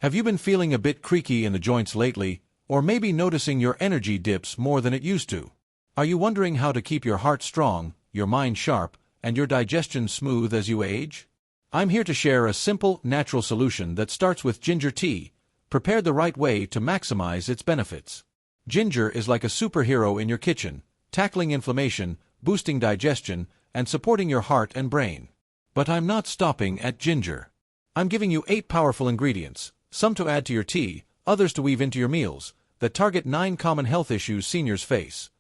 Have you been feeling a bit creaky in the joints lately, or maybe noticing your energy dips more than it used to? Are you wondering how to keep your heart strong, your mind sharp, and your digestion smooth as you age? I'm here to share a simple, natural solution that starts with ginger tea, prepared the right way to maximize its benefits. Ginger is like a superhero in your kitchen, tackling inflammation, boosting digestion, and supporting your heart and brain. But I'm not stopping at ginger. I'm giving you 8 powerful ingredients, some to add to your tea, others to weave into your meals, that target 9 common health issues seniors face: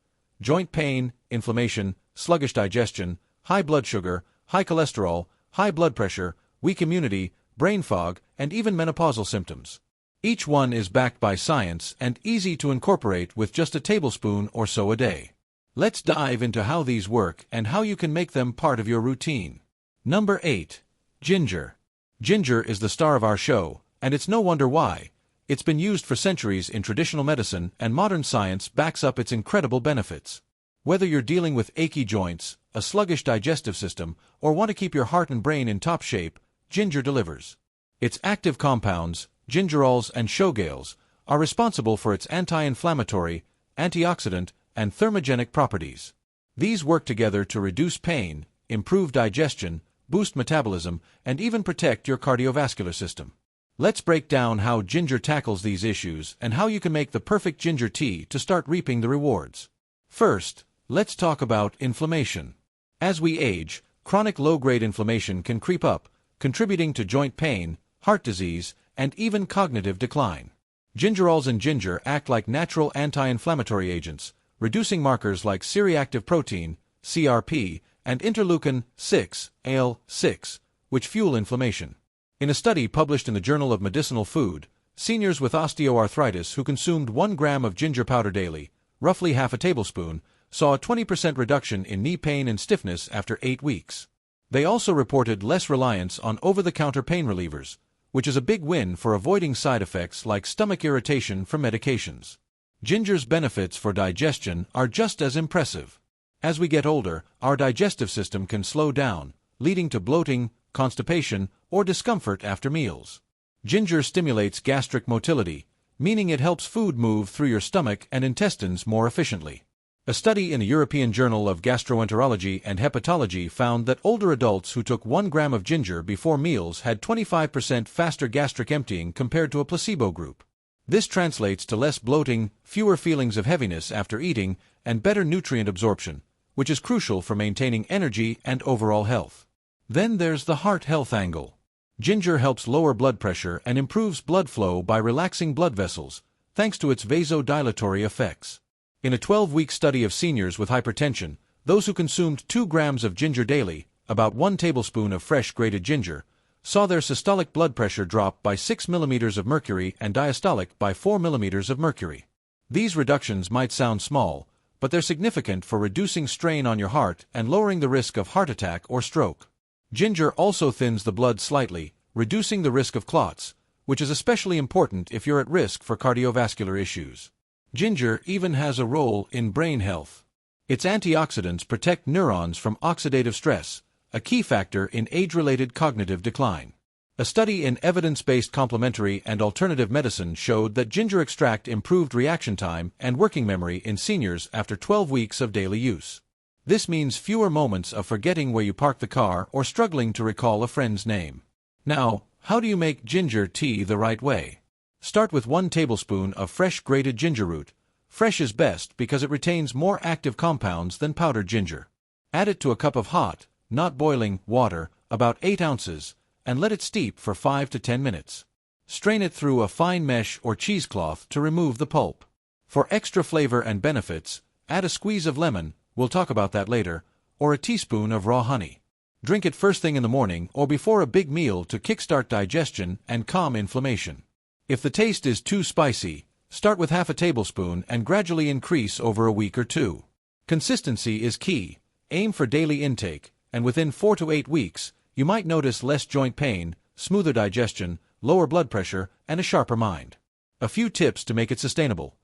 joint pain, inflammation, sluggish digestion, high blood sugar, high cholesterol, high blood pressure, weak immunity, brain fog, and even menopausal symptoms. Each one is backed by science and easy to incorporate with just a tablespoon or so a day. Let's dive into how these work and how you can make them part of your routine. Number 8. Ginger. Ginger is the star of our show, and it's no wonder why. It's been used for centuries in traditional medicine, and modern science backs up its incredible benefits. Whether you're dealing with achy joints, a sluggish digestive system, or want to keep your heart and brain in top shape, ginger delivers. Its active compounds, gingerols and showgales, are responsible for its anti-inflammatory, antioxidant, and thermogenic properties. These work together to reduce pain, improve digestion, boost metabolism, and even protect your cardiovascular system. Let's break down how ginger tackles these issues and how you can make the perfect ginger tea to start reaping the rewards. First, let's talk about inflammation. As we age, chronic low-grade inflammation can creep up, contributing to joint pain, heart disease, and even cognitive decline. Gingerols and ginger act like natural anti-inflammatory agents, reducing markers like C-reactive protein, CRP, and interleukin-6, IL-6, which fuel inflammation. In a study published in the Journal of Medicinal Food, seniors with osteoarthritis who consumed 1 gram of ginger powder daily, roughly half a tablespoon, saw a 20% reduction in knee pain and stiffness after 8 weeks. They also reported less reliance on over-the-counter pain relievers, which is a big win for avoiding side effects like stomach irritation from medications. Ginger's benefits for digestion are just as impressive. As we get older, our digestive system can slow down, leading to bloating, constipation, or discomfort after meals. Ginger stimulates gastric motility, meaning it helps food move through your stomach and intestines more efficiently. A study in the European Journal of Gastroenterology and Hepatology found that older adults who took 1 gram of ginger before meals had 25% faster gastric emptying compared to a placebo group. This translates to less bloating, fewer feelings of heaviness after eating, and better nutrient absorption, which is crucial for maintaining energy and overall health. Then there's the heart health angle. Ginger helps lower blood pressure and improves blood flow by relaxing blood vessels, thanks to its vasodilatory effects. In a 12-week study of seniors with hypertension, those who consumed 2 grams of ginger daily, about 1 tablespoon of fresh grated ginger, saw their systolic blood pressure drop by 6 millimeters of mercury and diastolic by 4 millimeters of mercury. These reductions might sound small, but they're significant for reducing strain on your heart and lowering the risk of heart attack or stroke. Ginger also thins the blood slightly, reducing the risk of clots, which is especially important if you're at risk for cardiovascular issues. Ginger even has a role in brain health. Its antioxidants protect neurons from oxidative stress, a key factor in age-related cognitive decline. A study in evidence-based complementary and alternative medicine showed that ginger extract improved reaction time and working memory in seniors after 12 weeks of daily use. This means fewer moments of forgetting where you parked the car or struggling to recall a friend's name. Now, how do you make ginger tea the right way? Start with 1 tablespoon of fresh grated ginger root. Fresh is best because it retains more active compounds than powdered ginger. Add it to a cup of hot, not boiling, water, about 8 ounces, and let it steep for 5 to 10 minutes. Strain it through a fine mesh or cheesecloth to remove the pulp. For extra flavor and benefits, add a squeeze of lemon, we'll talk about that later, or a teaspoon of raw honey. Drink it first thing in the morning or before a big meal to kickstart digestion and calm inflammation. If the taste is too spicy, start with half a tablespoon and gradually increase over a week or 2. Consistency is key. Aim for daily intake, and within 4 to 8 weeks, you might notice less joint pain, smoother digestion, lower blood pressure, and a sharper mind. A few tips to make it sustainable.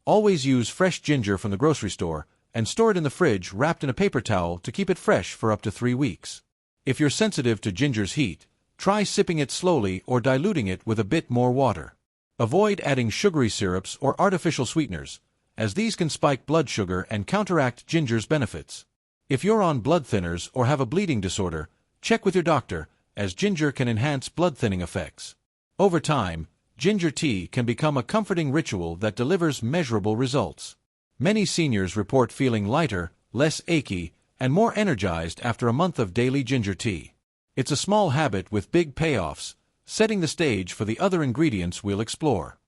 Always use fresh ginger from the grocery store, and store it in the fridge wrapped in a paper towel to keep it fresh for up to 3 weeks. If you're sensitive to ginger's heat, Try sipping it slowly or diluting it with a bit more water. Avoid adding sugary syrups or artificial sweeteners, as these can spike blood sugar and counteract ginger's benefits. If you're on blood thinners or have a bleeding disorder, check with your doctor, as ginger can enhance blood thinning effects. Over time, ginger tea can become a comforting ritual that delivers measurable results. Many seniors report feeling lighter, less achy, and more energized after a month of daily ginger tea. It's a small habit with big payoffs, setting the stage for the other ingredients we'll explore.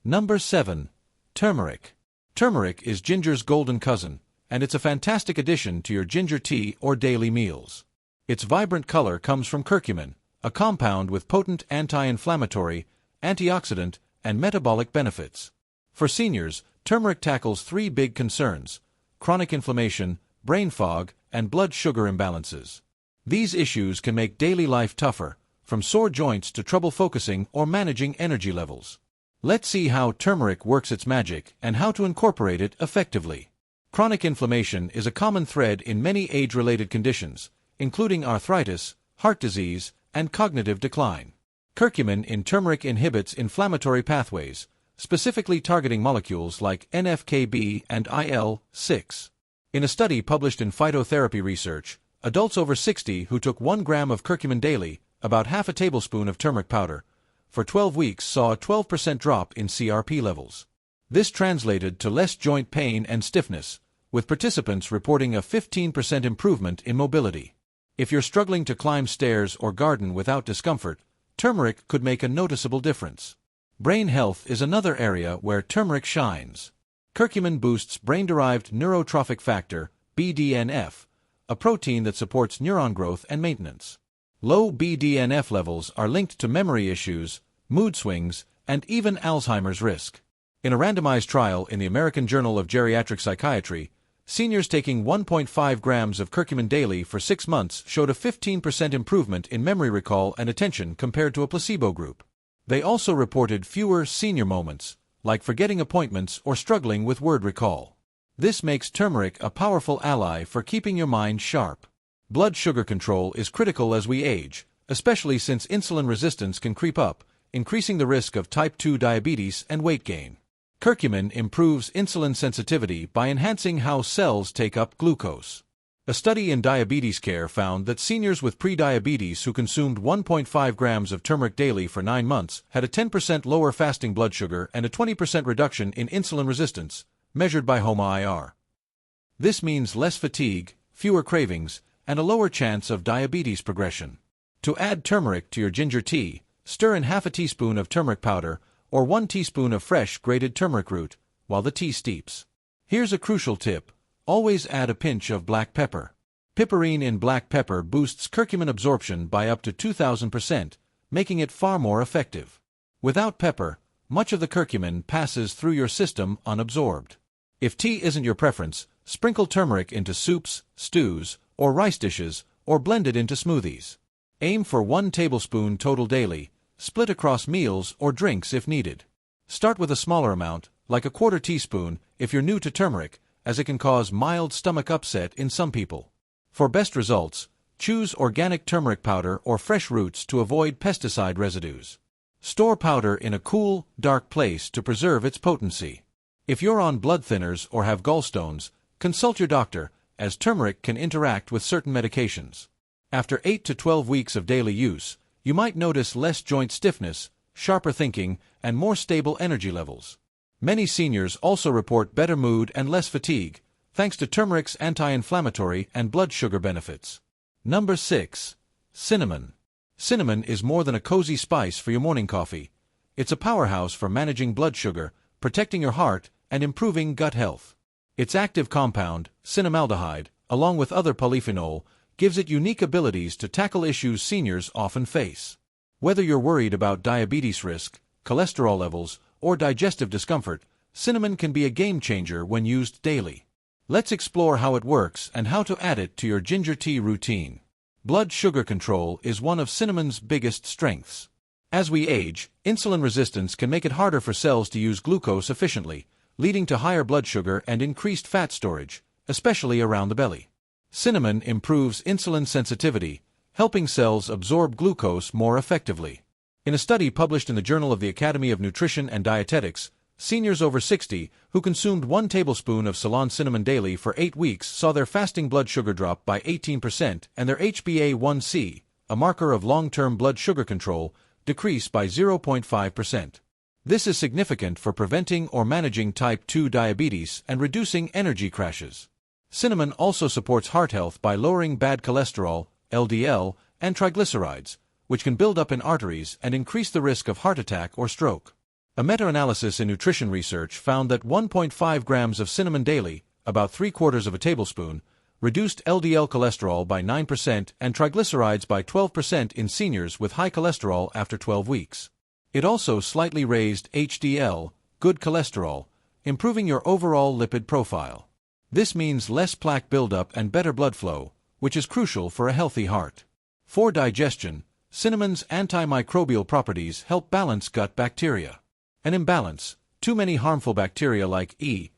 Number 7. Turmeric. Turmeric is ginger's golden cousin, and it's a fantastic addition to your ginger tea or daily meals. Its vibrant color comes from curcumin, a compound with potent anti-inflammatory, antioxidant, and metabolic benefits. For seniors, turmeric tackles 3 big concerns: chronic inflammation, brain fog, and blood sugar imbalances. These issues can make daily life tougher, from sore joints to trouble focusing or managing energy levels. Let's see how turmeric works its magic and how to incorporate it effectively. Chronic inflammation is a common thread in many age-related conditions, including arthritis, heart disease, and cognitive decline. Curcumin in turmeric inhibits inflammatory pathways, specifically targeting molecules like NF-κB and IL-6. In a study published in Phytotherapy Research, adults over 60 who took 1 gram of curcumin daily, about half a tablespoon of turmeric powder, for 12 weeks saw a 12% drop in CRP levels. This translated to less joint pain and stiffness, with participants reporting a 15% improvement in mobility. If you're struggling to climb stairs or garden without discomfort, turmeric could make a noticeable difference. Brain health is another area where turmeric shines. Curcumin boosts brain-derived neurotrophic factor, BDNF, a protein that supports neuron growth and maintenance. Low BDNF levels are linked to memory issues, mood swings, and even Alzheimer's risk. In a randomized trial in the American Journal of Geriatric Psychiatry, seniors taking 1.5 grams of curcumin daily for 6 months showed a 15% improvement in memory recall and attention compared to a placebo group. They also reported fewer senior moments, like forgetting appointments or struggling with word recall. This makes turmeric a powerful ally for keeping your mind sharp. Blood sugar control is critical as we age, especially since insulin resistance can creep up, increasing the risk of type 2 diabetes and weight gain. Curcumin improves insulin sensitivity by enhancing how cells take up glucose. A study in diabetes care found that seniors with prediabetes who consumed 1.5 grams of turmeric daily for 9 months had a 10% lower fasting blood sugar and a 20% reduction in insulin resistance, measured by HOMA-IR. This means less fatigue, fewer cravings, and a lower chance of diabetes progression. To add turmeric to your ginger tea, stir in half a teaspoon of turmeric powder or 1 teaspoon of fresh grated turmeric root while the tea steeps. Here's a crucial tip: always add a pinch of black pepper. Piperine in black pepper boosts curcumin absorption by up to 2,000%, making it far more effective. Without pepper, much of the curcumin passes through your system unabsorbed. If tea isn't your preference, sprinkle turmeric into soups, stews, or rice dishes, or blend it into smoothies. Aim for 1 tablespoon total daily, split across meals or drinks if needed. Start with a smaller amount, like a quarter teaspoon, if you're new to turmeric, as it can cause mild stomach upset in some people. For best results, choose organic turmeric powder or fresh roots to avoid pesticide residues. Store powder in a cool, dark place to preserve its potency. If you're on blood thinners or have gallstones, consult your doctor, as turmeric can interact with certain medications. After 8 to 12 weeks of daily use, you might notice less joint stiffness, sharper thinking, and more stable energy levels. Many seniors also report better mood and less fatigue, thanks to turmeric's anti-inflammatory and blood sugar benefits. Number 6. Cinnamon. Cinnamon is more than a cozy spice for your morning coffee. It's a powerhouse for managing blood sugar, protecting your heart, and improving gut health. Its active compound, cinnamaldehyde, along with other polyphenol, gives it unique abilities to tackle issues seniors often face. Whether you're worried about diabetes risk, cholesterol levels, or digestive discomfort, cinnamon can be a game-changer when used daily. Let's explore how it works and how to add it to your ginger tea routine. Blood sugar control is one of cinnamon's biggest strengths. As we age, insulin resistance can make it harder for cells to use glucose efficiently, leading to higher blood sugar and increased fat storage, especially around the belly. Cinnamon improves insulin sensitivity, helping cells absorb glucose more effectively. In a study published in the Journal of the Academy of Nutrition and Dietetics, seniors over 60 who consumed 1 tablespoon of Ceylon cinnamon daily for 8 weeks saw their fasting blood sugar drop by 18% and their HbA1c, a marker of long-term blood sugar control, decrease by 0.5%. This is significant for preventing or managing type 2 diabetes and reducing energy crashes. Cinnamon also supports heart health by lowering bad cholesterol, LDL, and triglycerides, which can build up in arteries and increase the risk of heart attack or stroke. A meta-analysis in nutrition research found that 1.5 grams of cinnamon daily, about 3/4 of a tablespoon, reduced LDL cholesterol by 9% and triglycerides by 12% in seniors with high cholesterol after 12 weeks. It also slightly raised HDL, good cholesterol, improving your overall lipid profile. This means less plaque buildup and better blood flow, which is crucial for a healthy heart. For digestion, cinnamon's antimicrobial properties help balance gut bacteria. An imbalance, too many harmful bacteria like E.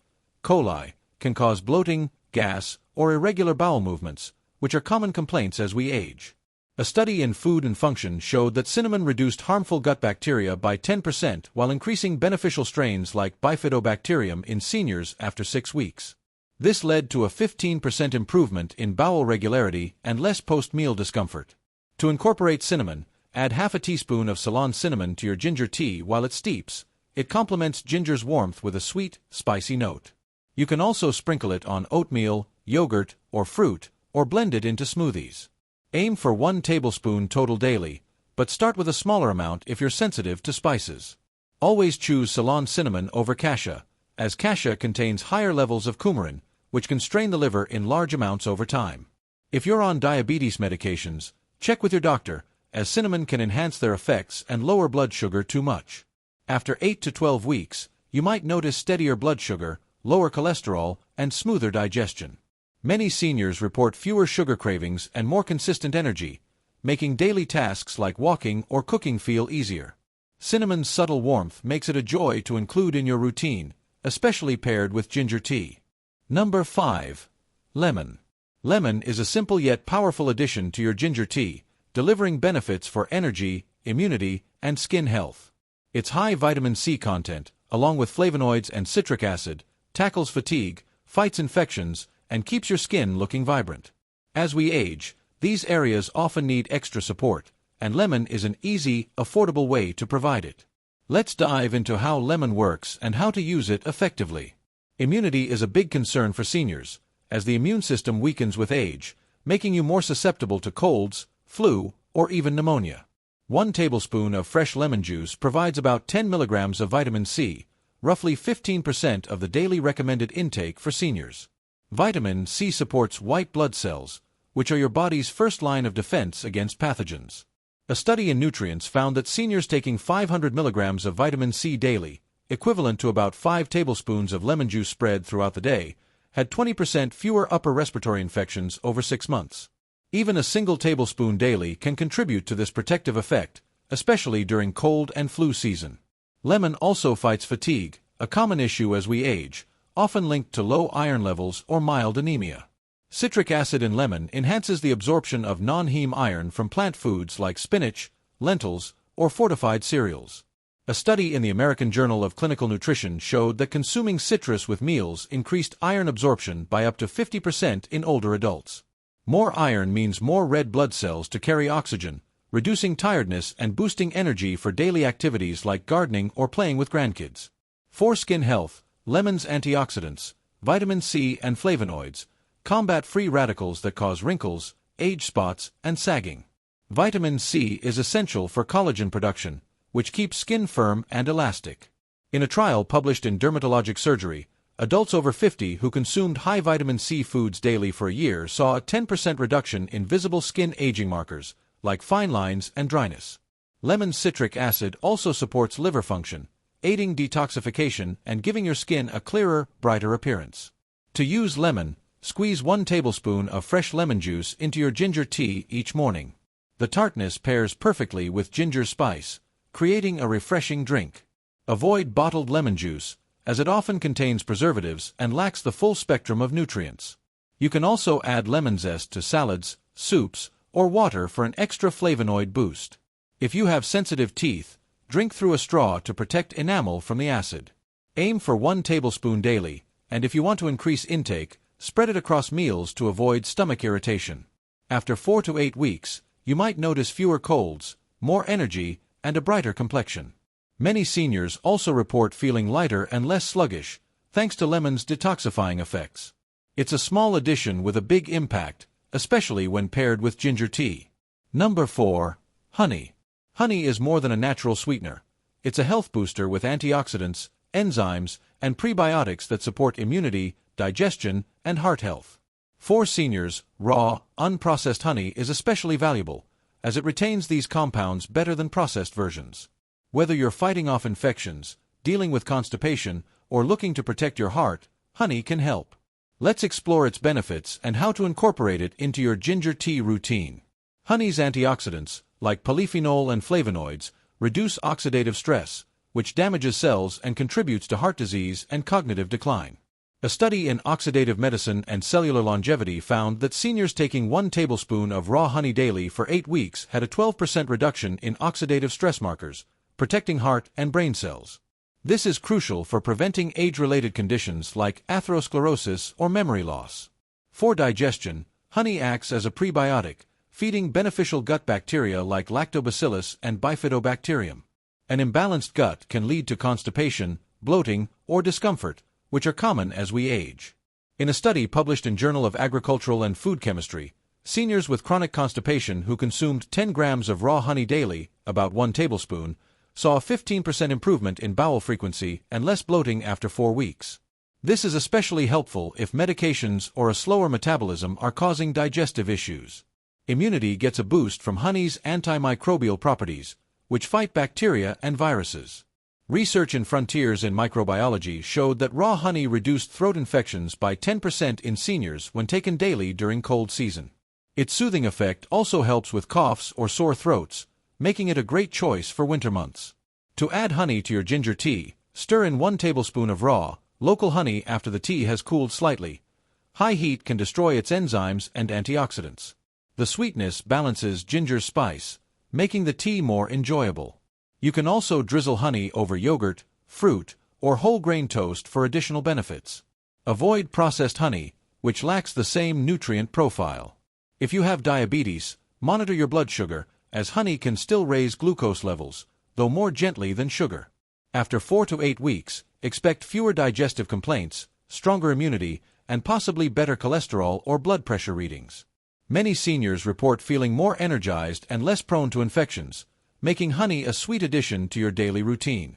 coli, can cause bloating, gas, or irregular bowel movements, which are common complaints as we age. A study in Food and Function showed that cinnamon reduced harmful gut bacteria by 10% while increasing beneficial strains like bifidobacterium in seniors after 6 weeks. This led to a 15% improvement in bowel regularity and less post-meal discomfort. To incorporate cinnamon, add half a teaspoon of Ceylon cinnamon to your ginger tea while it steeps. It complements ginger's warmth with a sweet, spicy note. You can also sprinkle it on oatmeal, yogurt, or fruit, or blend it into smoothies. Aim for 1 tablespoon total daily, but start with a smaller amount if you're sensitive to spices. Always choose Ceylon cinnamon over cassia, as cassia contains higher levels of coumarin, which can strain the liver in large amounts over time. If you're on diabetes medications, check with your doctor, as cinnamon can enhance their effects and lower blood sugar too much. After 8 to 12 weeks, you might notice steadier blood sugar, lower cholesterol, and smoother digestion. Many seniors report fewer sugar cravings and more consistent energy, making daily tasks like walking or cooking feel easier. Cinnamon's subtle warmth makes it a joy to include in your routine, especially paired with ginger tea. Number 5. Lemon. Lemon is a simple yet powerful addition to your ginger tea, delivering benefits for energy, immunity, and skin health. Its high vitamin C content, along with flavonoids and citric acid, tackles fatigue, fights infections, and keeps your skin looking vibrant. As we age, these areas often need extra support, and lemon is an easy, affordable way to provide it. Let's dive into how lemon works and how to use it effectively. Immunity is a big concern for seniors, as the immune system weakens with age, making you more susceptible to colds, flu, or even pneumonia. 1 tablespoon of fresh lemon juice provides about 10 milligrams of vitamin C, roughly 15% of the daily recommended intake for seniors. Vitamin C supports white blood cells, which are your body's first line of defense against pathogens. A study in Nutrients found that seniors taking 500 milligrams of vitamin C daily, equivalent to about 5 tablespoons of lemon juice spread throughout the day, had 20% fewer upper respiratory infections over 6 months. Even a single tablespoon daily can contribute to this protective effect, especially during cold and flu season. Lemon also fights fatigue, a common issue as we age, often linked to low iron levels or mild anemia. Citric acid in lemon enhances the absorption of non-heme iron from plant foods like spinach, lentils, or fortified cereals. A study in the American Journal of Clinical Nutrition showed that consuming citrus with meals increased iron absorption by up to 50% in older adults. More iron means more red blood cells to carry oxygen, reducing tiredness and boosting energy for daily activities like gardening or playing with grandkids. For skin health, lemon's antioxidants, vitamin C and flavonoids, combat free radicals that cause wrinkles, age spots, and sagging. Vitamin C is essential for collagen production, which keeps skin firm and elastic. In a trial published in Dermatologic Surgery, adults over 50 who consumed high vitamin C foods daily for a year saw a 10% reduction in visible skin aging markers, like fine lines and dryness. Lemon citric acid also supports liver function, aiding detoxification and giving your skin a clearer, brighter appearance. To use lemon, squeeze 1 tablespoon of fresh lemon juice into your ginger tea each morning. The tartness pairs perfectly with ginger spice, creating a refreshing drink. Avoid bottled lemon juice, as it often contains preservatives and lacks the full spectrum of nutrients. You can also add lemon zest to salads, soups, or water for an extra flavonoid boost. If you have sensitive teeth, drink through a straw to protect enamel from the acid. Aim for 1 tablespoon daily, and if you want to increase intake, spread it across meals to avoid stomach irritation. After 4 to 8 weeks, you might notice fewer colds, more energy, and a brighter complexion. Many seniors also report feeling lighter and less sluggish, thanks to lemon's detoxifying effects. It's a small addition with a big impact, especially when paired with ginger tea. Number 4. Honey. Honey is more than a natural sweetener. It's a health booster with antioxidants, enzymes, and prebiotics that support immunity, digestion, and heart health. For seniors, raw, unprocessed honey is especially valuable, as it retains these compounds better than processed versions. Whether you're fighting off infections, dealing with constipation, or looking to protect your heart, honey can help. Let's explore its benefits and how to incorporate it into your ginger tea routine. Honey's antioxidants, like polyphenol and flavonoids, reduce oxidative stress, which damages cells and contributes to heart disease and cognitive decline. A study in oxidative medicine and cellular longevity found that seniors taking 1 tablespoon of raw honey daily for 8 weeks had a 12% reduction in oxidative stress markers, protecting heart and brain cells. This is crucial for preventing age-related conditions like atherosclerosis or memory loss. For digestion, honey acts as a prebiotic, feeding beneficial gut bacteria like lactobacillus and bifidobacterium. An imbalanced gut can lead to constipation, bloating, or discomfort, which are common as we age. In a study published in Journal of Agricultural and Food Chemistry, seniors with chronic constipation who consumed 10 grams of raw honey daily, about 1 tablespoon, saw a 15% improvement in bowel frequency and less bloating after 4 weeks. This is especially helpful if medications or a slower metabolism are causing digestive issues. Immunity gets a boost from honey's antimicrobial properties, which fight bacteria and viruses. Research in Frontiers in Microbiology showed that raw honey reduced throat infections by 10% in seniors when taken daily during cold season. Its soothing effect also helps with coughs or sore throats, making it a great choice for winter months. To add honey to your ginger tea, stir in 1 tablespoon of raw, local honey after the tea has cooled slightly. High heat can destroy its enzymes and antioxidants. The sweetness balances ginger's spice, making the tea more enjoyable. You can also drizzle honey over yogurt, fruit, or whole grain toast for additional benefits. Avoid processed honey, which lacks the same nutrient profile. If you have diabetes, monitor your blood sugar, as honey can still raise glucose levels, though more gently than sugar. After 4 to 8 weeks, expect fewer digestive complaints, stronger immunity, and possibly better cholesterol or blood pressure readings. Many seniors report feeling more energized and less prone to infections, making honey a sweet addition to your daily routine.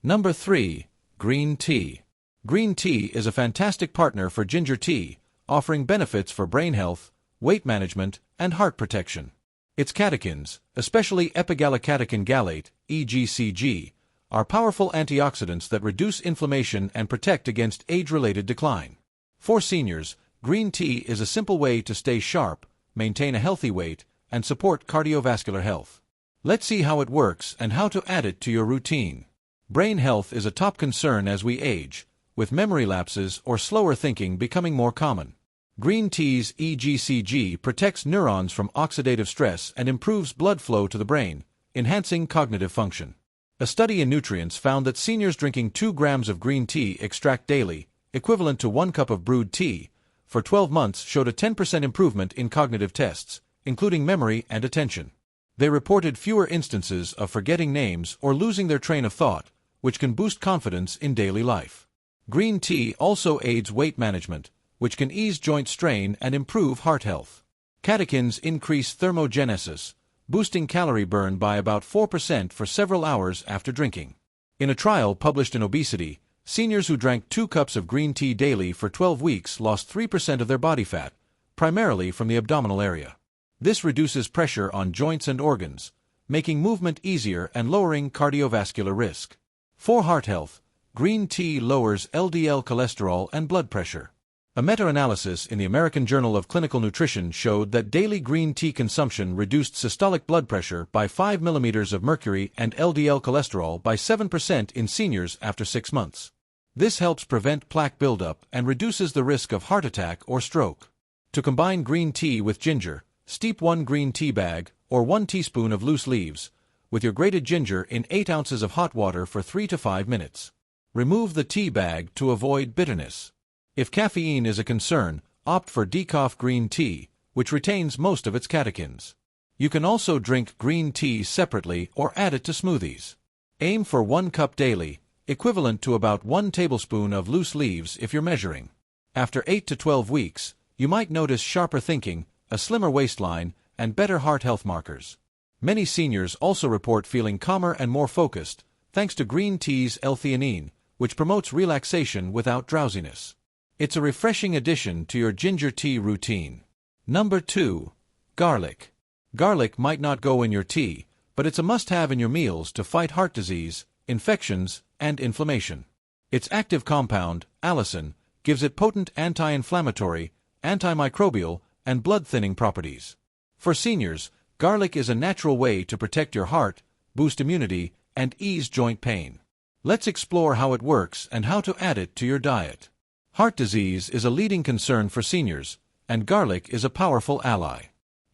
Number 3. Green tea. Green tea is a fantastic partner for ginger tea, offering benefits for brain health, weight management, and heart protection. Its catechins, especially epigallocatechin gallate, EGCG, are powerful antioxidants that reduce inflammation and protect against age-related decline. For seniors, green tea is a simple way to stay sharp, maintain a healthy weight, and support cardiovascular health. Let's see how it works and how to add it to your routine. Brain health is a top concern as we age, with memory lapses or slower thinking becoming more common. Green tea's EGCG protects neurons from oxidative stress and improves blood flow to the brain, enhancing cognitive function. A study in Nutrients found that seniors drinking 2 grams of green tea extract daily, equivalent to 1 cup of brewed tea, for 12 months showed a 10% improvement in cognitive tests, including memory and attention. They reported fewer instances of forgetting names or losing their train of thought, which can boost confidence in daily life. Green tea also aids weight management, which can ease joint strain and improve heart health. Catechins increase thermogenesis, boosting calorie burn by about 4% for several hours after drinking. In a trial published in Obesity, seniors who drank 2 cups of green tea daily for 12 weeks lost 3% of their body fat, primarily from the abdominal area. This reduces pressure on joints and organs, making movement easier and lowering cardiovascular risk. For heart health, green tea lowers LDL cholesterol and blood pressure. A meta-analysis in the American Journal of Clinical Nutrition showed that daily green tea consumption reduced systolic blood pressure by 5 millimeters of mercury and LDL cholesterol by 7% in seniors after 6 months. This helps prevent plaque buildup and reduces the risk of heart attack or stroke. To combine green tea with ginger, Steep 1 green tea bag, or 1 teaspoon of loose leaves, with your grated ginger in 8 ounces of hot water for 3 to 5 minutes. Remove the tea bag to avoid bitterness. If caffeine is a concern, opt for decaf green tea, which retains most of its catechins. You can also drink green tea separately or add it to smoothies. Aim for 1 cup daily, equivalent to about 1 tablespoon of loose leaves if you're measuring. After 8 to 12 weeks, you might notice sharper thinking, a slimmer waistline, and better heart health markers. Many seniors also report feeling calmer and more focused, thanks to green tea's L-theanine, which promotes relaxation without drowsiness. It's a refreshing addition to your ginger tea routine. Number 2. Garlic. Garlic might not go in your tea, but it's a must-have in your meals to fight heart disease, infections, and inflammation. Its active compound, allicin, gives it potent anti-inflammatory, antimicrobial, and blood-thinning properties. For seniors, garlic is a natural way to protect your heart, boost immunity, and ease joint pain. Let's explore how it works and how to add it to your diet. Heart disease is a leading concern for seniors, and garlic is a powerful ally.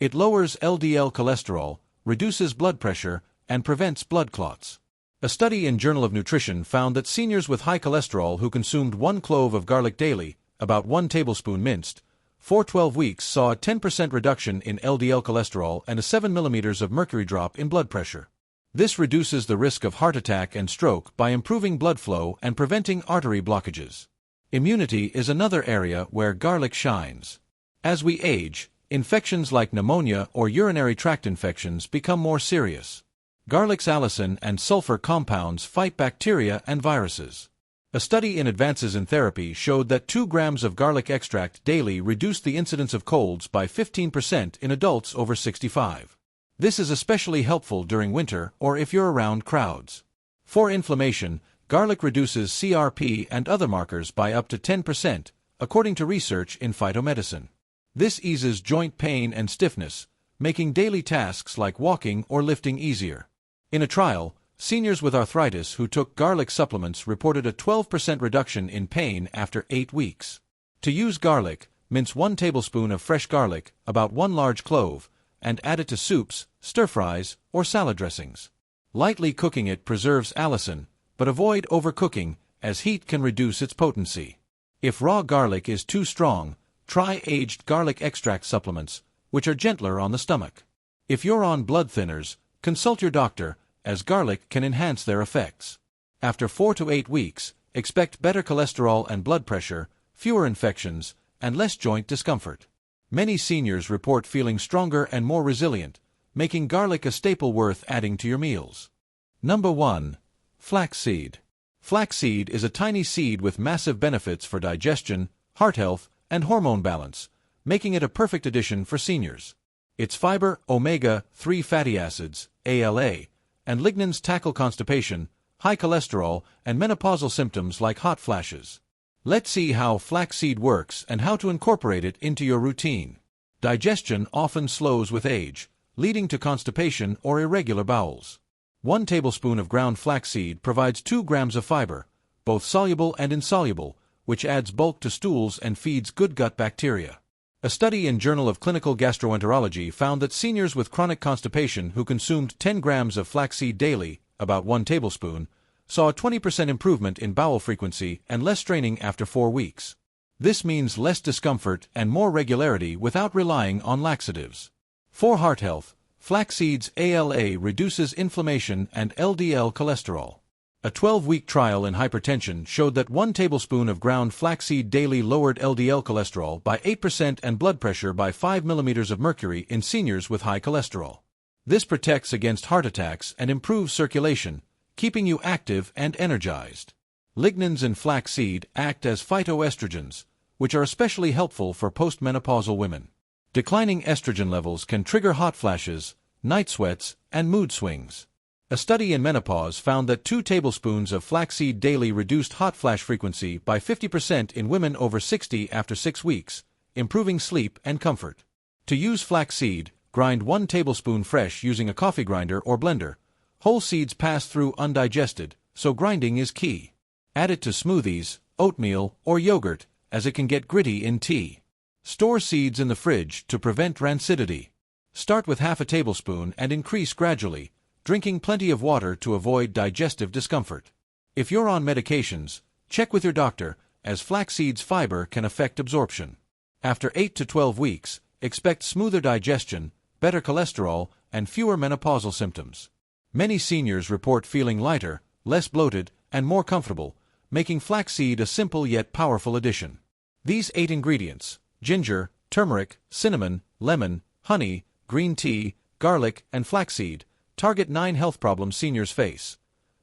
It lowers LDL cholesterol, reduces blood pressure, and prevents blood clots. A study in Journal of Nutrition found that seniors with high cholesterol who consumed 1 clove of garlic daily, about 1 tablespoon minced, for 12 weeks saw a 10% reduction in LDL cholesterol and a 7 millimeters of mercury drop in blood pressure. This reduces the risk of heart attack and stroke by improving blood flow and preventing artery blockages. Immunity is another area where garlic shines. As we age, infections like pneumonia or urinary tract infections become more serious. Garlic's allicin and sulfur compounds fight bacteria and viruses. A study in Advances in Therapy showed that 2 grams of garlic extract daily reduced the incidence of colds by 15% in adults over 65. This is especially helpful during winter or if you're around crowds. For inflammation, garlic reduces CRP and other markers by up to 10%, according to research in phytomedicine. This eases joint pain and stiffness, making daily tasks like walking or lifting easier. In a trial, seniors with arthritis who took garlic supplements reported a 12% reduction in pain after 8 weeks. To use garlic, mince 1 tablespoon of fresh garlic, about 1 large clove, and add it to soups, stir-fries, or salad dressings. Lightly cooking it preserves allicin, but avoid overcooking, as heat can reduce its potency. If raw garlic is too strong, try aged garlic extract supplements, which are gentler on the stomach. If you're on blood thinners, consult your doctor, as garlic can enhance their effects. After 4 to 8 weeks, expect better cholesterol and blood pressure, fewer infections, and less joint discomfort. Many seniors report feeling stronger and more resilient, making garlic a staple worth adding to your meals. Number 1. Flaxseed. Flaxseed is a tiny seed with massive benefits for digestion, heart health, and hormone balance, making it a perfect addition for seniors. Its fiber, omega-3 fatty acids, ALA, and lignans tackle constipation, high cholesterol, and menopausal symptoms like hot flashes. Let's see how flaxseed works and how to incorporate it into your routine. Digestion often slows with age, leading to constipation or irregular bowels. 1 tablespoon of ground flaxseed provides 2 grams of fiber, both soluble and insoluble, which adds bulk to stools and feeds good gut bacteria. A study in Journal of Clinical Gastroenterology found that seniors with chronic constipation who consumed 10 grams of flaxseed daily, about 1 tablespoon, saw a 20% improvement in bowel frequency and less straining after 4 weeks. This means less discomfort and more regularity without relying on laxatives. For heart health, flaxseed's ALA reduces inflammation and LDL cholesterol. A 12-week trial in hypertension showed that 1 tablespoon of ground flaxseed daily lowered LDL cholesterol by 8% and blood pressure by 5 millimeters of mercury in seniors with high cholesterol. This protects against heart attacks and improves circulation, keeping you active and energized. Lignans in flaxseed act as phytoestrogens, which are especially helpful for postmenopausal women. Declining estrogen levels can trigger hot flashes, night sweats, and mood swings. A study in menopause found that 2 tablespoons of flaxseed daily reduced hot flash frequency by 50% in women over 60 after 6 weeks, improving sleep and comfort. To use flaxseed, grind 1 tablespoon fresh using a coffee grinder or blender. Whole seeds pass through undigested, so grinding is key. Add it to smoothies, oatmeal, or yogurt, as it can get gritty in tea. Store seeds in the fridge to prevent rancidity. Start with half a tablespoon and increase gradually, drinking plenty of water to avoid digestive discomfort. If you're on medications, check with your doctor, as flaxseed's fiber can affect absorption. After 8 to 12 weeks, expect smoother digestion, better cholesterol, and fewer menopausal symptoms. Many seniors report feeling lighter, less bloated, and more comfortable, making flaxseed a simple yet powerful addition. These 8 ingredients: ginger, turmeric, cinnamon, lemon, honey, green tea, garlic, and flaxseed, target 9 health problems seniors face: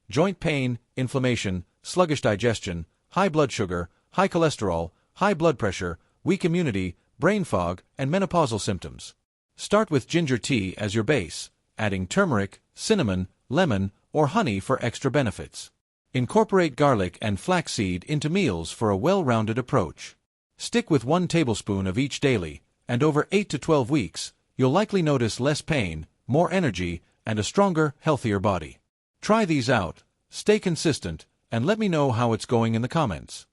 joint pain, inflammation, sluggish digestion, high blood sugar, high cholesterol, high blood pressure, weak immunity, brain fog, and menopausal symptoms. Start with ginger tea as your base, adding turmeric, cinnamon, lemon, or honey for extra benefits. Incorporate garlic and flaxseed into meals for a well-rounded approach. Stick with 1 tablespoon of each daily, and over 8 to 12 weeks, you'll likely notice less pain, more energy, and a stronger, healthier body. Try these out, stay consistent, and let me know how it's going in the comments.